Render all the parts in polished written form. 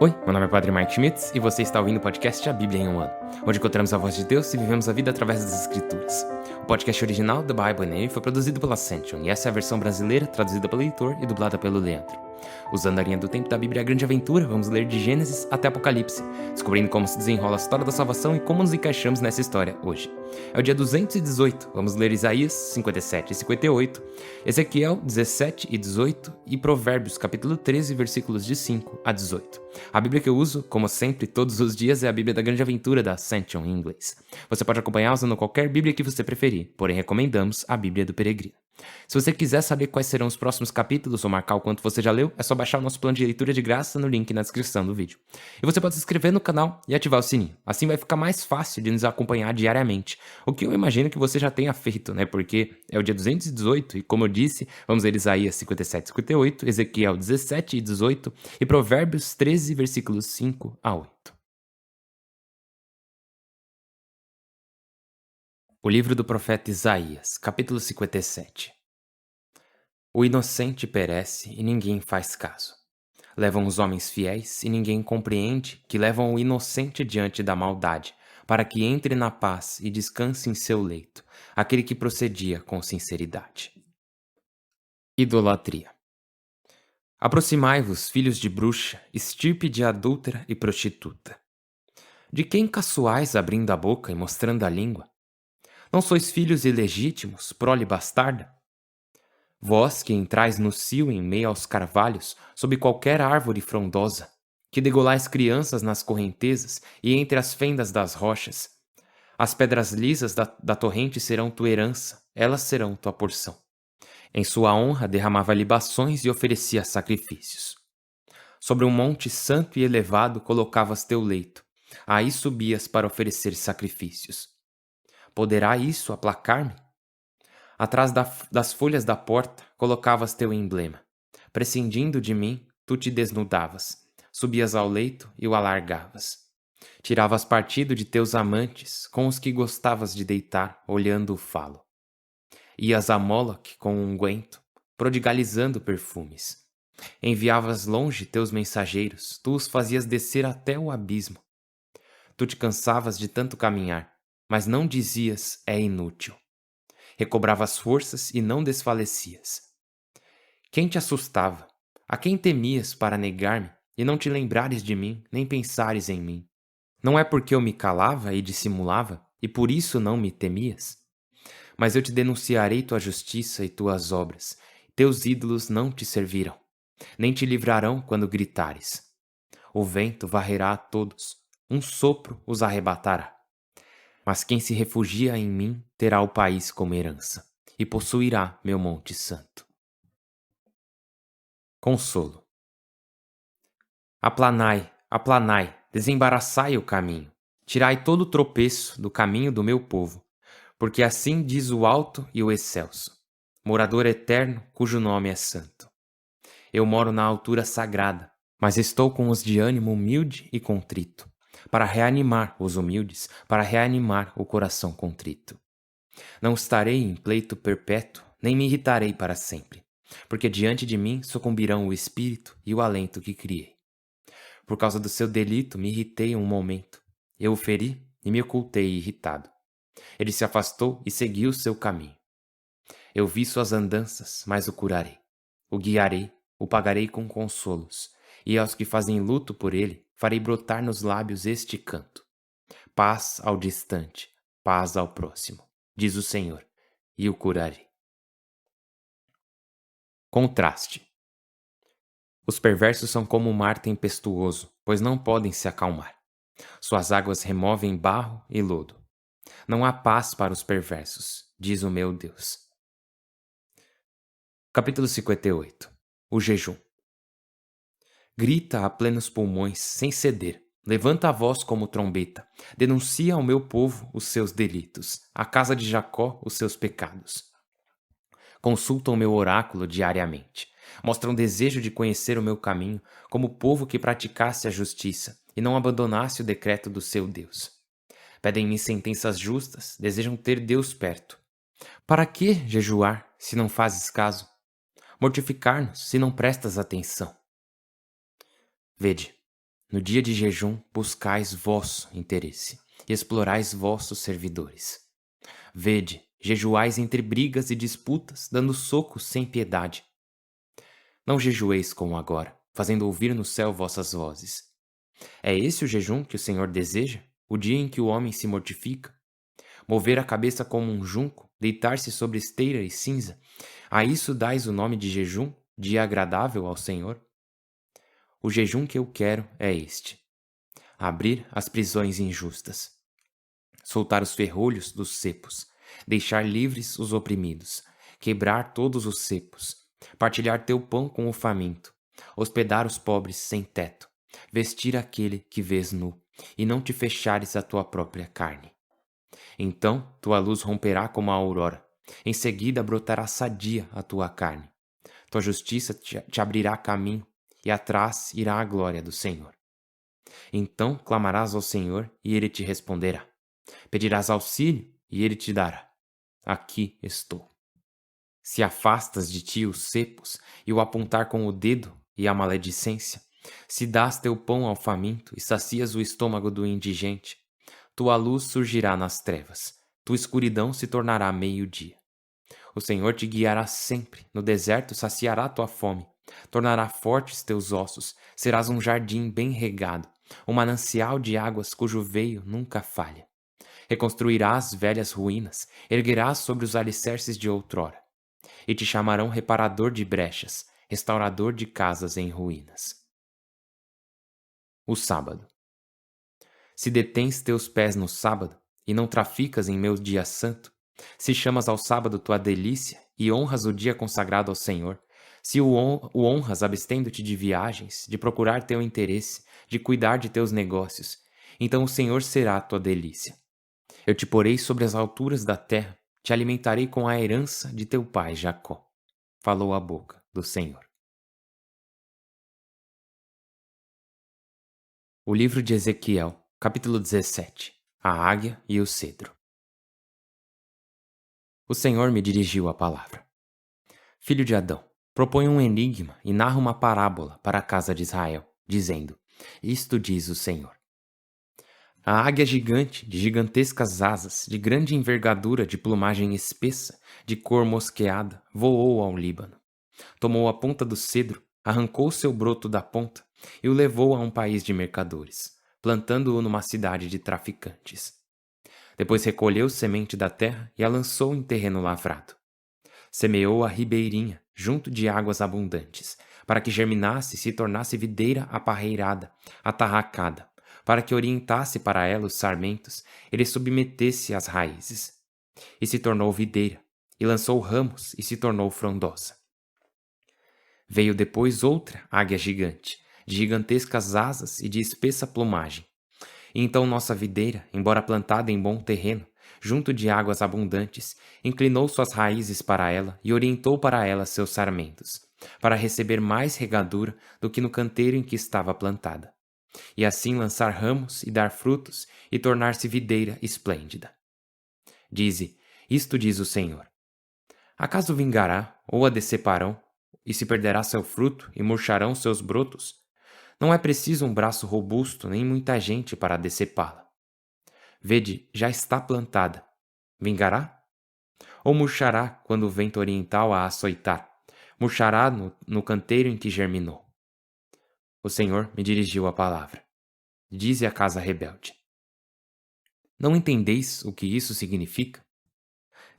Oi, meu nome é Padre Mike Schmitz e você está ouvindo o podcast A Bíblia em um Ano, onde encontramos a voz de Deus e vivemos a vida através das Escrituras. O podcast original, The Bible in a Name, foi produzido pela Ascension e essa é a versão brasileira, traduzida pelo Heitor e dublada pelo Leandro. Usando a linha do tempo da Bíblia A Grande Aventura, vamos ler de Gênesis até Apocalipse, descobrindo como se desenrola a história da salvação e como nos encaixamos nessa história hoje. É o dia 218, vamos ler Isaías 57 e 58, Ezequiel 17 e 18 e Provérbios capítulo 13, versículos de 5 a 18. A Bíblia que eu uso, como sempre, todos os dias é a Bíblia da Grande Aventura da Ascension em inglês. Você pode acompanhar usando qualquer Bíblia que você preferir, porém recomendamos a Bíblia do Peregrino. Se você quiser saber quais serão os próximos capítulos ou marcar o quanto você já leu, é só baixar o nosso plano de leitura de graça no link na descrição do vídeo. E você pode se inscrever no canal e ativar o sininho. Assim vai ficar mais fácil de nos acompanhar diariamente. O que eu imagino que você já tenha feito, né? Porque é o dia 218 e, como eu disse, vamos ler Isaías 57 e 58, Ezequiel 17 e 18 e Provérbios 13, versículos 5 a 8. O livro do profeta Isaías, capítulo 57. O inocente perece e ninguém faz caso. Levam os homens fiéis e ninguém compreende que levam o inocente diante da maldade, para que entre na paz e descanse em seu leito, aquele que procedia com sinceridade. Idolatria. Aproximai-vos, filhos de bruxa, estirpe de adúltera e prostituta. De quem caçoais abrindo a boca e mostrando a língua? Não sois filhos ilegítimos, prole bastarda? Vós que entrais no cio em meio aos carvalhos, sob qualquer árvore frondosa, que degolais crianças nas correntezas e entre as fendas das rochas. As pedras lisas da torrente serão tua herança, elas serão tua porção. Em sua honra derramava libações e oferecia sacrifícios. Sobre um monte santo e elevado colocavas teu leito, aí subias para oferecer sacrifícios. Poderá isso aplacar-me? Atrás das folhas da porta colocavas teu emblema. Prescindindo de mim, tu te desnudavas, subias ao leito e o alargavas. Tiravas partido de teus amantes, com os que gostavas de deitar, olhando o falo. Ias a Moloque com unguento, prodigalizando perfumes. Enviavas longe teus mensageiros, tu os fazias descer até o abismo. Tu te cansavas de tanto caminhar, mas não dizias, é inútil. Recobravas forças e não desfalecias. Quem te assustava? A quem temias para negar-me e não te lembrares de mim, nem pensares em mim? Não é porque eu me calava e dissimulava, e por isso não me temias? Mas eu te denunciarei tua justiça e tuas obras. Teus ídolos não te servirão, nem te livrarão quando gritares. O vento varrerá a todos, um sopro os arrebatará. Mas quem se refugia em mim terá o país como herança, e possuirá meu monte santo. Consolo. Aplanai, aplanai, desembaraçai o caminho. Tirai todo o tropeço do caminho do meu povo, porque assim diz o alto e o excelso, morador eterno cujo nome é santo. Eu moro na altura sagrada, mas estou com os de ânimo humilde e contrito, para reanimar os humildes, para reanimar o coração contrito. Não estarei em pleito perpétuo, nem me irritarei para sempre, porque diante de mim sucumbirão o espírito e o alento que criei. Por causa do seu delito me irritei um momento. Eu o feri e me ocultei irritado. Ele se afastou e seguiu seu caminho. Eu vi suas andanças, mas o curarei. O guiarei, o pagarei com consolos, e aos que fazem luto por ele, farei brotar nos lábios este canto. Paz ao distante, paz ao próximo, diz o Senhor, e o curarei. Contraste. Os perversos são como o mar tempestuoso, pois não podem se acalmar. Suas águas removem barro e lodo. Não há paz para os perversos, diz o meu Deus. Capítulo 58. O jejum. Grita a plenos pulmões, sem ceder. Levanta a voz como trombeta. Denuncia ao meu povo os seus delitos, à casa de Jacó os seus pecados. Consultam o meu oráculo diariamente. Mostram desejo de conhecer o meu caminho, como povo que praticasse a justiça e não abandonasse o decreto do seu Deus. Pedem-me sentenças justas, desejam ter Deus perto. Para que jejuar, se não fazes caso? Mortificar-nos, se não prestas atenção? Vede, No dia de jejum, buscais vosso interesse, e explorais vossos servidores. Vede, jejuais entre brigas e disputas, dando socos sem piedade. Não jejueis como agora, fazendo ouvir no céu vossas vozes. É esse o jejum que o Senhor deseja? O dia em que o homem se mortifica? Mover a cabeça como um junco, deitar-se sobre esteira e cinza? A isso dais o nome de jejum, dia agradável ao Senhor? O jejum que eu quero é este: abrir as prisões injustas, soltar os ferrolhos dos cepos, deixar livres os oprimidos, quebrar todos os cepos, partilhar teu pão com o faminto, hospedar os pobres sem teto, vestir aquele que vês nu, e não te fechares a tua própria carne. Então tua luz romperá como a aurora, em seguida brotará sadia a tua carne. Tua justiça te abrirá caminho, e atrás irá a glória do Senhor. Então clamarás ao Senhor, e ele te responderá. Pedirás auxílio, e ele te dará. Aqui estou. Se afastas de ti os cepos, e o apontar com o dedo, e a maledicência, se dás teu pão ao faminto, e sacias o estômago do indigente, tua luz surgirá nas trevas, tua escuridão se tornará meio-dia. O Senhor te guiará sempre, no deserto saciará tua fome, tornará fortes teus ossos, serás um jardim bem regado, um manancial de águas cujo veio nunca falha. Reconstruirás velhas ruínas, erguerás sobre os alicerces de outrora, e te chamarão reparador de brechas, restaurador de casas em ruínas. O sábado. Se detens teus pés no sábado, e não traficas em meu dia santo, se chamas ao sábado tua delícia, e honras o dia consagrado ao Senhor, se o honras abstendo-te de viagens, de procurar teu interesse, de cuidar de teus negócios, então o Senhor será a tua delícia. Eu te porei sobre as alturas da terra, te alimentarei com a herança de teu pai Jacó. Falou a boca do Senhor. O livro de Ezequiel, capítulo 17. A águia e o cedro. O Senhor me dirigiu a palavra. Filho de Adão, propõe um enigma e narra uma parábola para a casa de Israel, dizendo: Isto diz o Senhor. A águia gigante, de gigantescas asas, de grande envergadura, de plumagem espessa, de cor mosqueada, voou ao Líbano. Tomou a ponta do cedro, arrancou seu broto da ponta e o levou a um país de mercadores, plantando-o numa cidade de traficantes. Depois recolheu semente da terra e a lançou em terreno lavrado. Semeou a ribeirinha, junto de águas abundantes, para que germinasse e se tornasse videira aparreirada, atarracada, para que orientasse para ela os sarmentos, ele submetesse as raízes. E se tornou videira, e lançou ramos, e se tornou frondosa. Veio depois outra águia gigante, de gigantescas asas e de espessa plumagem. E então nossa videira, embora plantada em bom terreno, junto de águas abundantes, inclinou suas raízes para ela e orientou para ela seus sarmentos, para receber mais regadura do que no canteiro em que estava plantada, e assim lançar ramos e dar frutos e tornar-se videira esplêndida. Dize, isto diz o Senhor. Acaso vingará, ou a deceparão, e se perderá seu fruto e murcharão seus brotos? Não é preciso um braço robusto nem muita gente para decepá-la. Vede, já está plantada. Vingará? Ou murchará quando o vento oriental a açoitar? Murchará no canteiro em que germinou. O Senhor me dirigiu a palavra. Dize à casa rebelde. Não entendeis o que isso significa?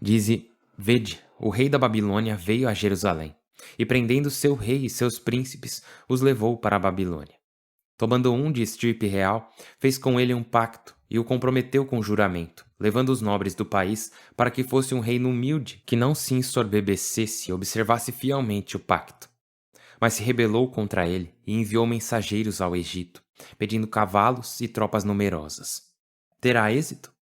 Dize, vede, o rei da Babilônia veio a Jerusalém, e prendendo seu rei e seus príncipes, os levou para a Babilônia. Tomando um de estirpe real, fez com ele um pacto e o comprometeu com juramento, levando os nobres do país para que fosse um reino humilde, que não se ensoberbecesse e observasse fielmente o pacto. Mas se rebelou contra ele e enviou mensageiros ao Egito, pedindo cavalos e tropas numerosas. Terá êxito?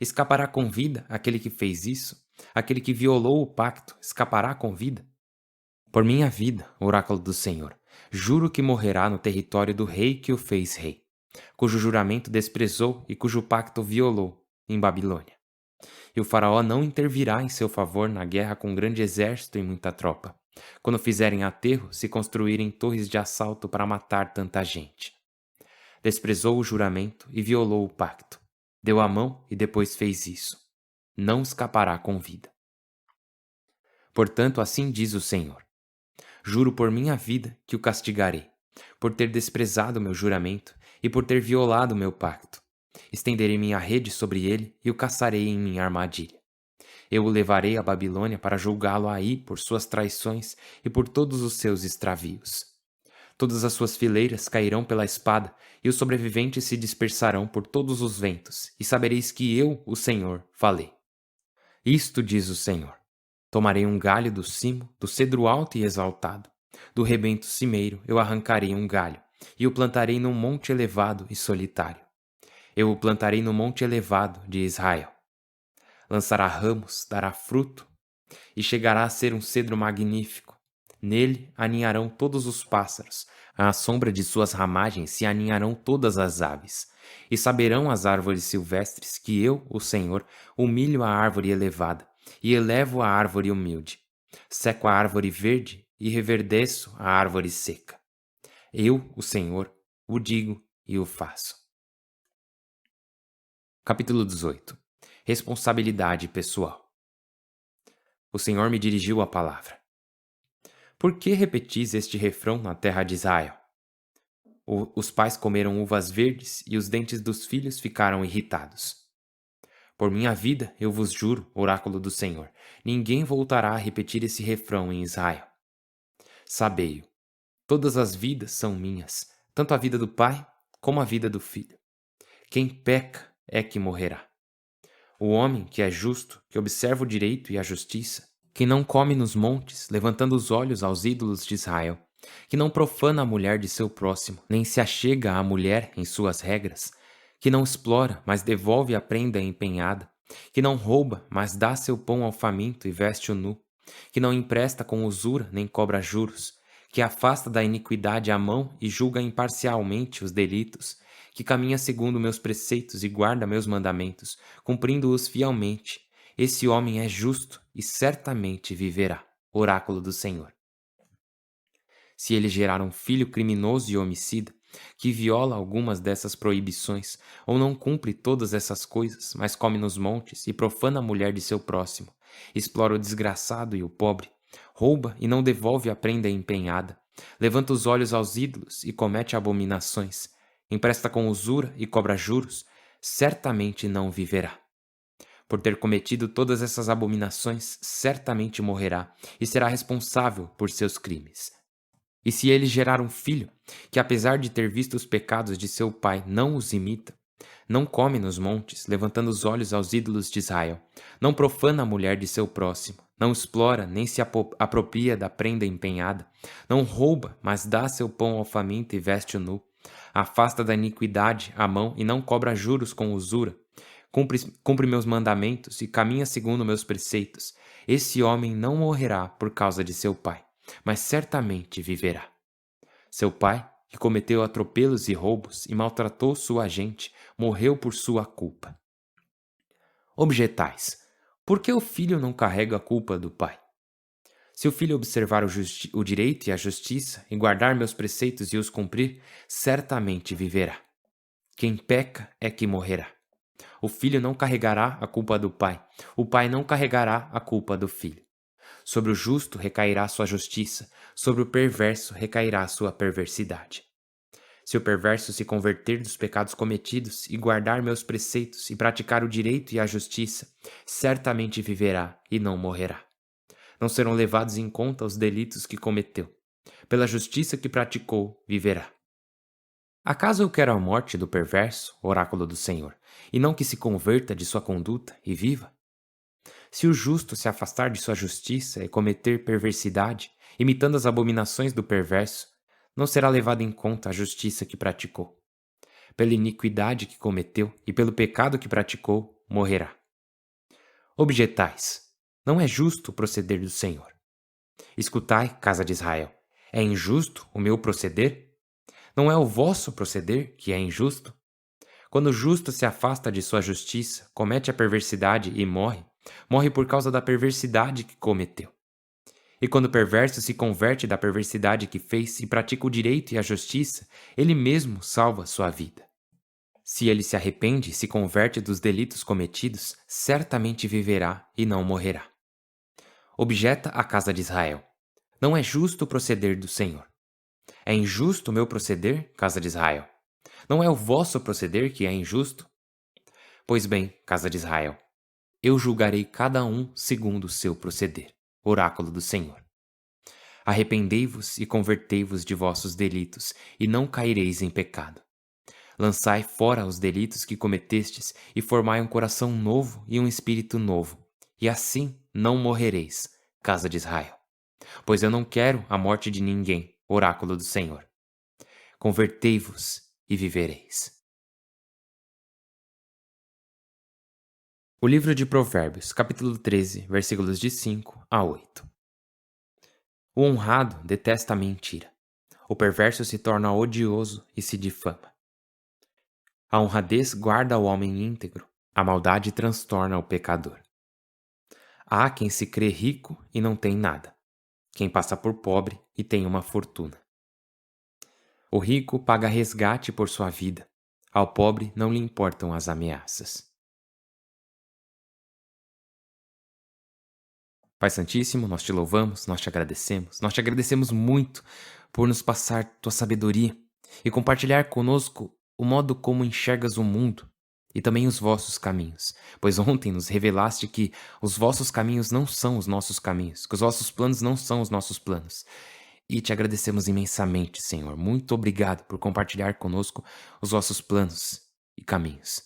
Escapará com vida aquele que fez isso? Aquele que violou o pacto escapará com vida? Por minha vida, oráculo do Senhor, juro que morrerá no território do rei que o fez rei, cujo juramento desprezou e cujo pacto violou, em Babilônia. E o faraó não intervirá em seu favor na guerra com grande exército e muita tropa, quando fizerem aterro se construírem torres de assalto para matar tanta gente. Desprezou o juramento e violou o pacto. Deu a mão e depois fez isso. Não escapará com vida. Portanto, assim diz o Senhor: juro por minha vida que o castigarei, por ter desprezado meu juramento e por ter violado meu pacto. Estenderei minha rede sobre ele e o caçarei em minha armadilha. Eu o levarei à Babilônia para julgá-lo aí por suas traições e por todos os seus extravios. Todas as suas fileiras cairão pela espada, e os sobreviventes se dispersarão por todos os ventos, e sabereis que eu, o Senhor, falei. Isto diz o Senhor: tomarei um galho do cimo, do cedro alto e exaltado. Do rebento cimeiro eu arrancarei um galho, e o plantarei num monte elevado e solitário. Eu o plantarei no monte elevado de Israel. Lançará ramos, dará fruto, e chegará a ser um cedro magnífico. Nele aninharão todos os pássaros, à sombra de suas ramagens se aninharão todas as aves. E saberão as árvores silvestres que eu, o Senhor, humilho a árvore elevada, e elevo a árvore humilde. Seco a árvore verde e reverdeço a árvore seca. Eu, o Senhor, o digo e o faço. Capítulo 18. Responsabilidade pessoal. O Senhor me dirigiu a palavra. Por que repetis este refrão na terra de Israel? Os pais comeram uvas verdes e os dentes dos filhos ficaram irritados. Por minha vida, eu vos juro, oráculo do Senhor, ninguém voltará a repetir esse refrão em Israel. Sabei-o, todas as vidas são minhas, tanto a vida do pai como a vida do filho. Quem peca é que morrerá. O homem que é justo, que observa o direito e a justiça, que não come nos montes, levantando os olhos aos ídolos de Israel, que não profana a mulher de seu próximo, nem se achega à mulher em suas regras, que não explora, mas devolve a prenda empenhada, que não rouba, mas dá seu pão ao faminto e veste-o nu, que não empresta com usura nem cobra juros, que afasta da iniquidade a mão e julga imparcialmente os delitos, que caminha segundo meus preceitos e guarda meus mandamentos, cumprindo-os fielmente. Esse homem é justo e certamente viverá. Oráculo do Senhor. Se ele gerar um filho criminoso e homicida, que viola algumas dessas proibições, ou não cumpre todas essas coisas, mas come nos montes e profana a mulher de seu próximo, explora o desgraçado e o pobre, rouba e não devolve a prenda empenhada, levanta os olhos aos ídolos e comete abominações, empresta com usura e cobra juros, certamente não viverá. Por ter cometido todas essas abominações, certamente morrerá e será responsável por seus crimes. E se ele gerar um filho, que apesar de ter visto os pecados de seu pai não os imita, não come nos montes, levantando os olhos aos ídolos de Israel, não profana a mulher de seu próximo, não explora nem se apropria da prenda empenhada, não rouba, mas dá seu pão ao faminto e veste-o nu, afasta da iniquidade a mão e não cobra juros com usura, cumpre meus mandamentos e caminha segundo meus preceitos, esse homem não morrerá por causa de seu pai, mas certamente viverá. Seu pai, que cometeu atropelos e roubos e maltratou sua gente, morreu por sua culpa. Objetais: por que o filho não carrega a culpa do pai? Se o filho observar o direito e a justiça e guardar meus preceitos e os cumprir, certamente viverá. Quem peca é que morrerá. O filho não carregará a culpa do pai, o pai não carregará a culpa do filho. Sobre o justo recairá sua justiça, sobre o perverso recairá sua perversidade. Se o perverso se converter dos pecados cometidos e guardar meus preceitos e praticar o direito e a justiça, certamente viverá e não morrerá. Não serão levados em conta os delitos que cometeu. Pela justiça que praticou, viverá. Acaso eu quero a morte do perverso, oráculo do Senhor, e não que se converta de sua conduta e viva? Se o justo se afastar de sua justiça e cometer perversidade, imitando as abominações do perverso, não será levado em conta a justiça que praticou. Pela iniquidade que cometeu e pelo pecado que praticou, morrerá. Objetais: não é justo o proceder do Senhor. Escutai, casa de Israel, é injusto o meu proceder? Não é o vosso proceder que é injusto? Quando o justo se afasta de sua justiça, comete a perversidade e morre, morre por causa da perversidade que cometeu. E quando o perverso se converte da perversidade que fez e pratica o direito e a justiça, ele mesmo salva sua vida. Se ele se arrepende e se converte dos delitos cometidos, certamente viverá e não morrerá. Objeta a casa de Israel: não é justo o proceder do Senhor. É injusto o meu proceder, casa de Israel? Não é o vosso proceder que é injusto? Pois bem, casa de Israel, eu julgarei cada um segundo o seu proceder. Oráculo do Senhor. Arrependei-vos e convertei-vos de vossos delitos, e não caireis em pecado. Lançai fora os delitos que cometestes, e formai um coração novo e um espírito novo, e assim não morrereis, casa de Israel. Pois eu não quero a morte de ninguém, oráculo do Senhor. Convertei-vos e vivereis. O livro de Provérbios, capítulo 13, versículos de 5 a 8. O honrado detesta a mentira. O perverso se torna odioso e se difama. A honradez guarda o homem íntegro, a maldade transtorna o pecador. Há quem se crê rico e não tem nada, quem passa por pobre e tem uma fortuna. O rico paga resgate por sua vida, ao pobre não lhe importam as ameaças. Pai Santíssimo, nós te louvamos, nós te agradecemos muito por nos passar tua sabedoria e compartilhar conosco o modo como enxergas o mundo e também os vossos caminhos, pois ontem nos revelaste que os vossos caminhos não são os nossos caminhos, que os vossos planos não são os nossos planos. E te agradecemos imensamente, Senhor. Muito obrigado por compartilhar conosco os vossos planos e caminhos.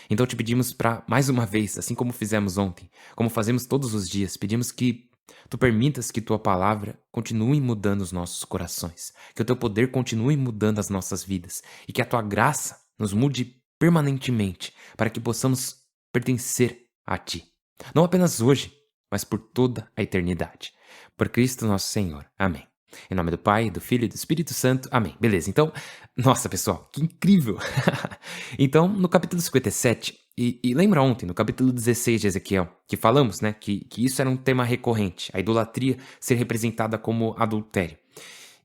Então te pedimos para, mais uma vez, assim como fizemos ontem, como fazemos todos os dias, pedimos que tu permitas que tua palavra continue mudando os nossos corações, que o teu poder continue mudando as nossas vidas e que a tua graça nos mude permanentemente para que possamos pertencer a ti. Não apenas hoje, mas por toda a eternidade. Por Cristo nosso Senhor. Amém. Em nome do Pai, do Filho e do Espírito Santo. Amém. Beleza, então, nossa pessoal, que incrível! Então, no capítulo 57, e lembra ontem, no capítulo 16 de Ezequiel, que falamos, né, que isso era um tema recorrente, a idolatria ser representada como adultério.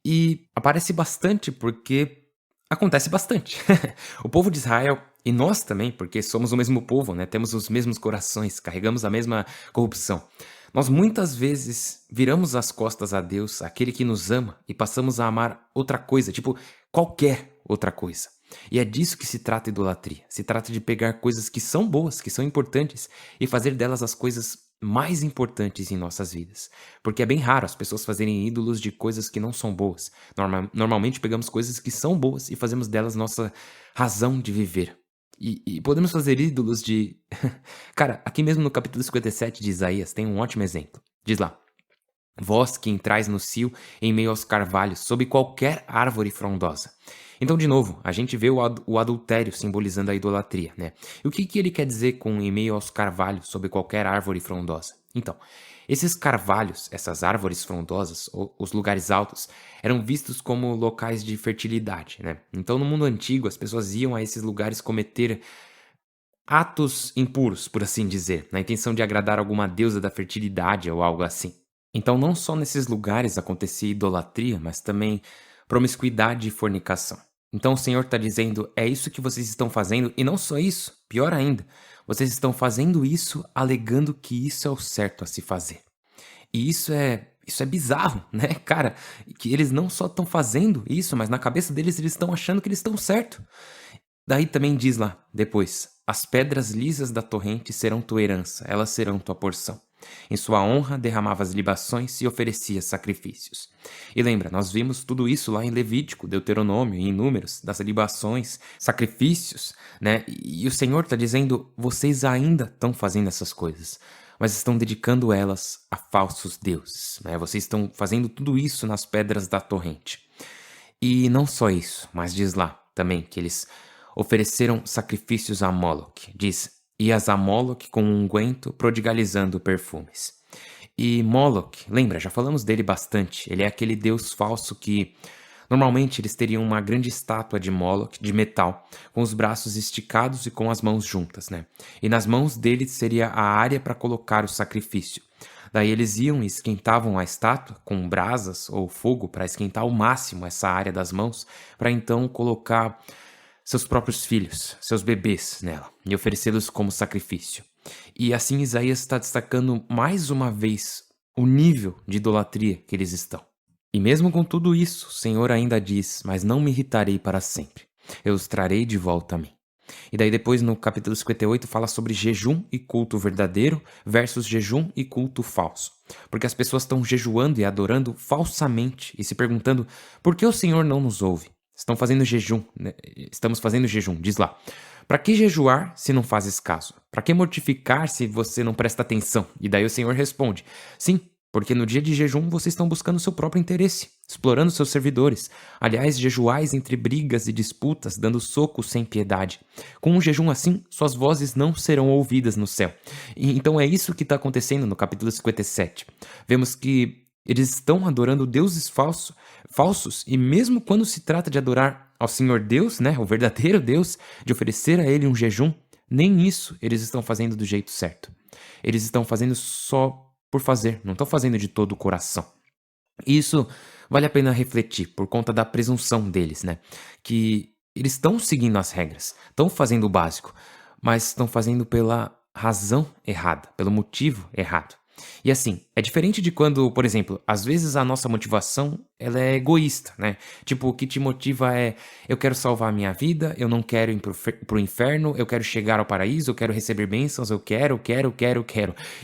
E aparece bastante porque acontece bastante. O povo de Israel, e nós também, porque somos o mesmo povo, né, temos os mesmos corações, carregamos a mesma corrupção. Nós muitas vezes viramos as costas a Deus, aquele que nos ama, e passamos a amar outra coisa, tipo qualquer outra coisa. E é disso que se trata a idolatria. Se trata de pegar coisas que são boas, que são importantes, e fazer delas as coisas mais importantes em nossas vidas. Porque é bem raro as pessoas fazerem ídolos de coisas que não são boas. Normalmente pegamos coisas que são boas e fazemos delas nossa razão de viver. E podemos fazer ídolos de... Cara, aqui mesmo no capítulo 57 de Isaías tem um ótimo exemplo. Diz lá: vós que entrais no cio em meio aos carvalhos, sob qualquer árvore frondosa. Então, de novo, a gente vê o adultério simbolizando a idolatria, né? E o que ele quer dizer com em meio aos carvalhos, sob qualquer árvore frondosa? Então, esses carvalhos, essas árvores frondosas, os lugares altos, eram vistos como locais de fertilidade, né? Então, no mundo antigo, as pessoas iam a esses lugares cometer atos impuros, por assim dizer, na intenção de agradar alguma deusa da fertilidade ou algo assim. Então, não só nesses lugares acontecia idolatria, mas também promiscuidade e fornicação. Então, o Senhor está dizendo: é isso que vocês estão fazendo, e não só isso, pior ainda, vocês estão fazendo isso alegando que isso é o certo a se fazer. E isso é bizarro, né, cara? Que eles não só estão fazendo isso, mas na cabeça deles eles estão achando que eles estão certo. Daí também diz lá, depois: as pedras lisas da torrente serão tua herança, elas serão tua porção. Em sua honra derramavas libações e oferecias sacrifícios. E lembra, nós vimos tudo isso lá em Levítico, Deuteronômio e em Números, das libações, sacrifícios, né? E o Senhor está dizendo: vocês ainda estão fazendo essas coisas, mas estão dedicando elas a falsos deuses, né? Vocês estão fazendo tudo isso nas pedras da torrente. E não só isso, mas diz lá também que eles ofereceram sacrifícios a Moloque. Diz: ias a Moloque com um unguento prodigalizando perfumes. E Moloque, lembra, já falamos dele bastante. Ele é aquele deus falso que normalmente eles teriam uma grande estátua de Moloque de metal, com os braços esticados e com as mãos juntas, né? E nas mãos dele seria a área para colocar o sacrifício. Daí eles iam e esquentavam a estátua com brasas ou fogo para esquentar ao máximo essa área das mãos, para então colocar seus próprios filhos, seus bebês nela, e oferecê-los como sacrifício. E assim Isaías está destacando mais uma vez o nível de idolatria que eles estão. E mesmo com tudo isso, o Senhor ainda diz: Mas não me irritarei para sempre, eu os trarei de volta a mim. E daí depois no capítulo 58 fala sobre jejum e culto verdadeiro versus jejum e culto falso. Porque as pessoas estão jejuando e adorando falsamente e se perguntando por que o Senhor não nos ouve. Estão fazendo jejum, né? Estamos fazendo jejum, diz lá. Para que jejuar se não fazes caso? Para que mortificar se você não presta atenção? E daí o Senhor responde: Sim, porque no dia de jejum vocês estão buscando seu próprio interesse, explorando seus servidores. Aliás, jejuais entre brigas e disputas, dando socos sem piedade. Com um jejum assim, suas vozes não serão ouvidas no céu. E então é isso que está acontecendo no capítulo 57. Vemos que eles estão adorando deuses falsos, e mesmo quando se trata de adorar ao Senhor Deus, né, o verdadeiro Deus, de oferecer a Ele um jejum, nem isso eles estão fazendo do jeito certo. Eles estão fazendo só por fazer, não estão fazendo de todo o coração. E isso vale a pena refletir por conta da presunção deles, né? Que eles estão seguindo as regras, estão fazendo o básico, mas estão fazendo pela razão errada, pelo motivo errado. E assim, é diferente de quando, por exemplo, às vezes a nossa motivação ela é egoísta, né? Tipo, o que te motiva é: eu quero salvar a minha vida, eu não quero ir pro inferno, eu quero chegar ao paraíso, eu quero receber bênçãos, eu quero.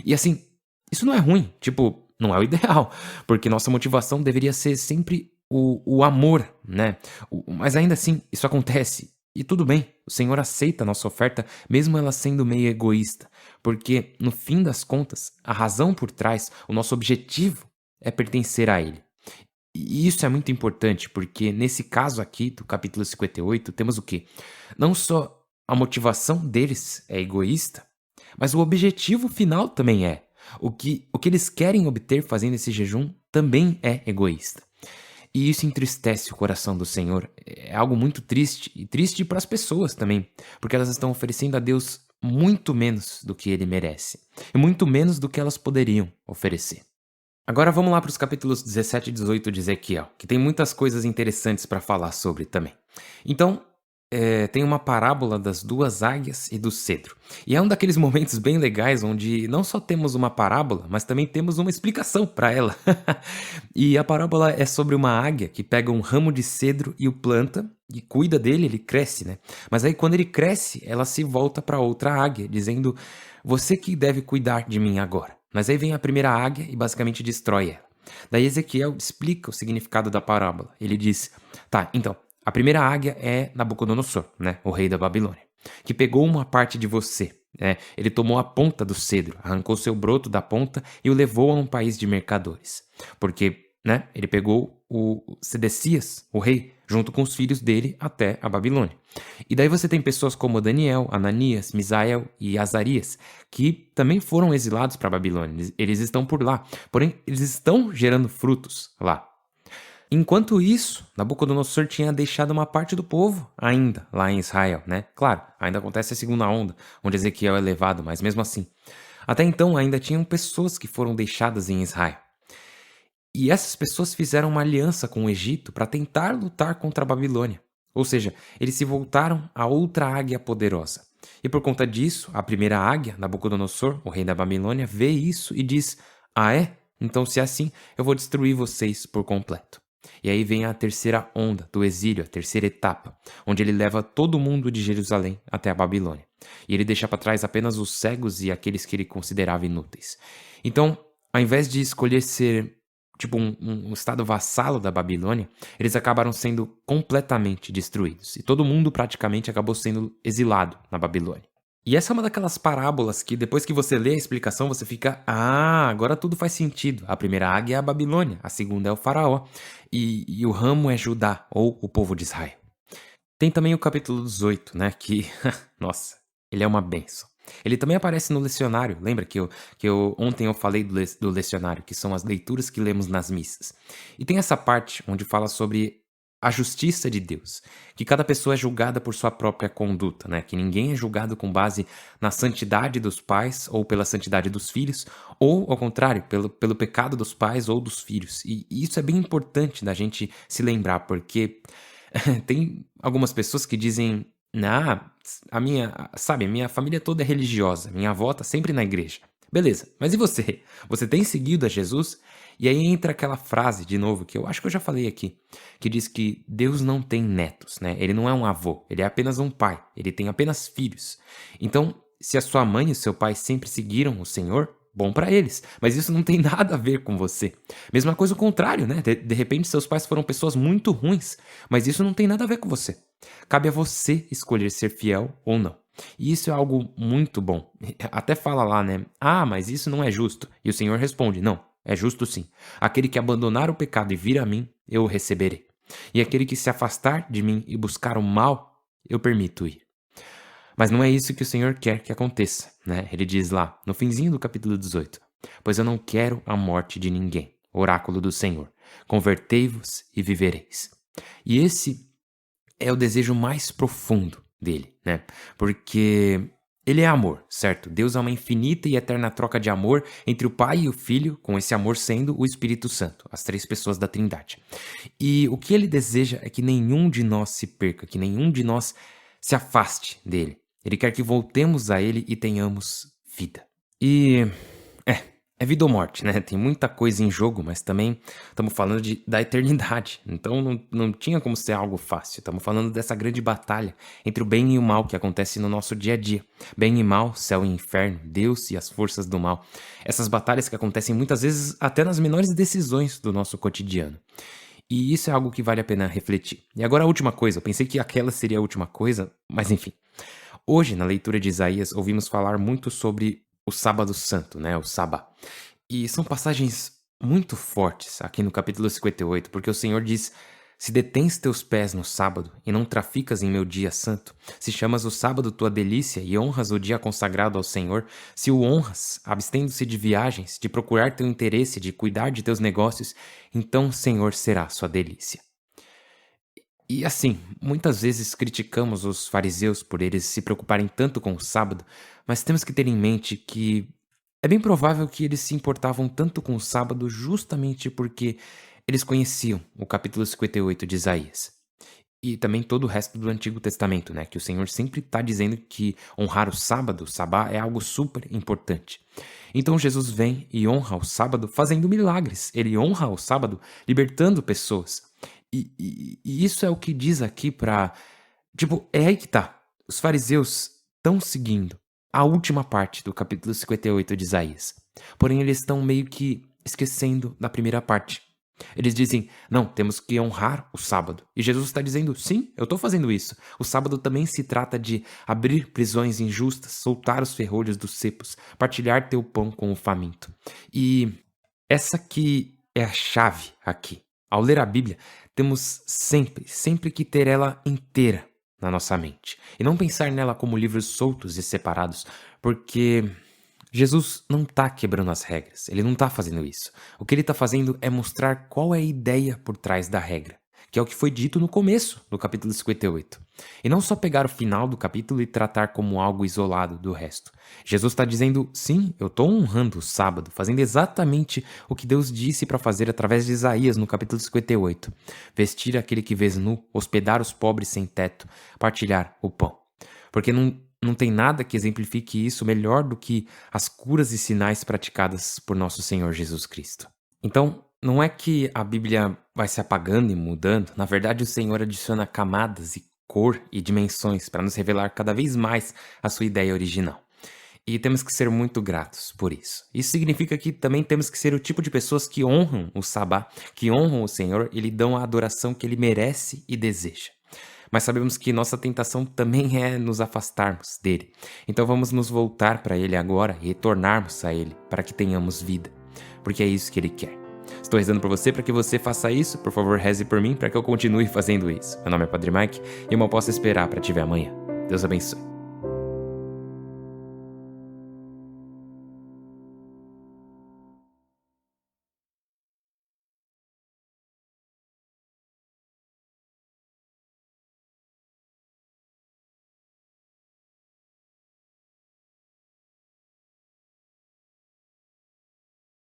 E assim, isso não é ruim, tipo, não é o ideal, porque nossa motivação deveria ser sempre o amor, né? Mas ainda assim, isso acontece. E tudo bem, o Senhor aceita a nossa oferta, mesmo ela sendo meio egoísta, porque no fim das contas, a razão por trás, o nosso objetivo é pertencer a Ele. E isso é muito importante, porque nesse caso aqui do capítulo 58, temos o quê? Não só a motivação deles é egoísta, mas o objetivo final também é. O que eles querem obter fazendo esse jejum também é egoísta. E isso entristece o coração do Senhor. É algo muito triste, e triste para as pessoas também, porque elas estão oferecendo a Deus muito menos do que ele merece, e muito menos do que elas poderiam oferecer. Agora vamos lá para os capítulos 17 e 18 de Ezequiel, que tem muitas coisas interessantes para falar sobre também. Então, tem uma parábola das duas águias e do cedro. E é um daqueles momentos bem legais onde não só temos uma parábola, mas também temos uma explicação para ela. E a parábola é sobre uma águia que pega um ramo de cedro e o planta, e cuida dele, ele cresce, né? Mas aí quando ele cresce, ela se volta para outra águia, dizendo: Você que deve cuidar de mim agora. Mas aí vem a primeira águia e basicamente destrói ela. Daí Ezequiel explica o significado da parábola. Ele diz: Tá, então, a primeira águia é Nabucodonosor, né, o rei da Babilônia, que pegou uma parte de você. Ele tomou a ponta do cedro, arrancou seu broto da ponta e o levou a um país de mercadores. Porque, né, ele pegou o Sedecias, o rei, junto com os filhos dele até a Babilônia. E daí você tem pessoas como Daniel, Ananias, Misael e Azarias, que também foram exilados para a Babilônia. Eles estão por lá, porém eles estão gerando frutos lá. Enquanto isso, Nabucodonosor tinha deixado uma parte do povo ainda lá em Israel, né? Claro, ainda acontece a segunda onda, onde Ezequiel é levado, mas mesmo assim. Até então ainda tinham pessoas que foram deixadas em Israel. E essas pessoas fizeram uma aliança com o Egito para tentar lutar contra a Babilônia. Ou seja, eles se voltaram a outra águia poderosa. E por conta disso, a primeira águia, Nabucodonosor, o rei da Babilônia, vê isso e diz: Ah, é? Então, se é assim, eu vou destruir vocês por completo. E aí vem a terceira onda do exílio, a terceira etapa, onde ele leva todo mundo de Jerusalém até a Babilônia. E ele deixa para trás apenas os cegos e aqueles que ele considerava inúteis. Então, ao invés de escolher ser tipo um estado vassalo da Babilônia, eles acabaram sendo completamente destruídos. E todo mundo praticamente acabou sendo exilado na Babilônia. E essa é uma daquelas parábolas que depois que você lê a explicação, você fica: Ah, agora tudo faz sentido. A primeira águia é a Babilônia, a segunda é o faraó, e o ramo é Judá, ou o povo de Israel. Tem também o capítulo 18, né, que, nossa, ele é uma bênção. Ele também aparece no lecionário, lembra ontem eu falei do lecionário, que são as leituras que lemos nas missas. E tem essa parte onde fala sobre a justiça de Deus, que cada pessoa é julgada por sua própria conduta, né? Que ninguém é julgado com base na santidade dos pais ou pela santidade dos filhos, ou ao contrário, pelo pecado dos pais ou dos filhos. E isso é bem importante da gente se lembrar, porque tem algumas pessoas que dizem, minha família toda é religiosa, minha avó tá sempre na igreja. Beleza, mas e você? Você tem seguido a Jesus? E aí entra aquela frase, de novo, que eu acho que eu já falei aqui, que diz que Deus não tem netos, né? Ele não é um avô, ele é apenas um pai, ele tem apenas filhos. Então, se a sua mãe e o seu pai sempre seguiram o Senhor, bom pra eles, mas isso não tem nada a ver com você. Mesma coisa o contrário, né? De repente seus pais foram pessoas muito ruins, mas isso não tem nada a ver com você. Cabe a você escolher ser fiel ou não. E isso é algo muito bom. Até fala lá, né? Ah, mas isso não é justo. E o Senhor responde: não, é justo sim. Aquele que abandonar o pecado e vir a mim, eu o receberei. E aquele que se afastar de mim e buscar o mal, eu permito ir. Mas não é isso que o Senhor quer que aconteça, né? Ele diz lá, no finzinho do capítulo 18: pois eu não quero a morte de ninguém. Oráculo do Senhor. Convertei-vos e vivereis. E esse é o desejo mais profundo dele, né? Porque ele é amor, certo? Deus é uma infinita e eterna troca de amor entre o Pai e o Filho, com esse amor sendo o Espírito Santo, as três pessoas da Trindade. E o que ele deseja é que nenhum de nós se perca, que nenhum de nós se afaste dele. Ele quer que voltemos a ele e tenhamos vida. E é vida ou morte, né? Tem muita coisa em jogo, mas também estamos falando da eternidade. Então não tinha como ser algo fácil. Estamos falando dessa grande batalha entre o bem e o mal que acontece no nosso dia a dia. Bem e mal, céu e inferno, Deus e as forças do mal. Essas batalhas que acontecem muitas vezes até nas menores decisões do nosso cotidiano. E isso é algo que vale a pena refletir. E agora a última coisa. Eu pensei que aquela seria a última coisa, mas enfim. Hoje, na leitura de Isaías, ouvimos falar muito sobre o Sábado Santo, né? O Sabá. E são passagens muito fortes aqui no capítulo 58, porque o Senhor diz: se detens teus pés no sábado e não traficas em meu dia santo, se chamas o sábado tua delícia e honras o dia consagrado ao Senhor, se o honras, abstendo-se de viagens, de procurar teu interesse, de cuidar de teus negócios, então o Senhor será sua delícia. E assim, muitas vezes criticamos os fariseus por eles se preocuparem tanto com o sábado, mas temos que ter em mente que é bem provável que eles se importavam tanto com o sábado justamente porque eles conheciam o capítulo 58 de Isaías. E também todo o resto do Antigo Testamento, né? Que o Senhor sempre está dizendo que honrar o sábado, o sabá, é algo super importante. Então Jesus vem e honra o sábado fazendo milagres. Ele honra o sábado libertando pessoas. E isso é o que diz aqui pra... Tipo, é aí que tá. Os fariseus estão seguindo a última parte do capítulo 58 de Isaías. Porém, eles estão meio que esquecendo da primeira parte. Eles dizem, não, temos que honrar o sábado. E Jesus está dizendo, sim, eu estou fazendo isso. O sábado também se trata de abrir prisões injustas, soltar os ferrolhos dos cepos, partilhar teu pão com o faminto. E essa aqui é a chave aqui. Ao ler a Bíblia, temos sempre que ter ela inteira na nossa mente. E não pensar nela como livros soltos e separados, porque Jesus não está quebrando as regras, ele não está fazendo isso. O que ele está fazendo é mostrar qual é a ideia por trás da regra, que é o que foi dito no começo do capítulo 58. E não só pegar o final do capítulo e tratar como algo isolado do resto. Jesus está dizendo, sim, eu estou honrando o sábado, fazendo exatamente o que Deus disse para fazer através de Isaías no capítulo 58. Vestir aquele que vês nu, hospedar os pobres sem teto, partilhar o pão. Porque não tem nada que exemplifique isso melhor do que as curas e sinais praticadas por nosso Senhor Jesus Cristo. Então, não é que a Bíblia vai se apagando e mudando. Na verdade, o Senhor adiciona camadas e cor e dimensões para nos revelar cada vez mais a sua ideia original. E temos que ser muito gratos por isso. Isso significa que também temos que ser o tipo de pessoas que honram o Sabá, que honram o Senhor e lhe dão a adoração que ele merece e deseja. Mas sabemos que nossa tentação também é nos afastarmos dele. Então vamos nos voltar para ele agora e retornarmos a ele para que tenhamos vida. Porque é isso que ele quer. Estou rezando por você para que você faça isso. Por favor, reze por mim para que eu continue fazendo isso. Meu nome é Padre Mike e eu mal posso esperar para te ver amanhã. Deus abençoe.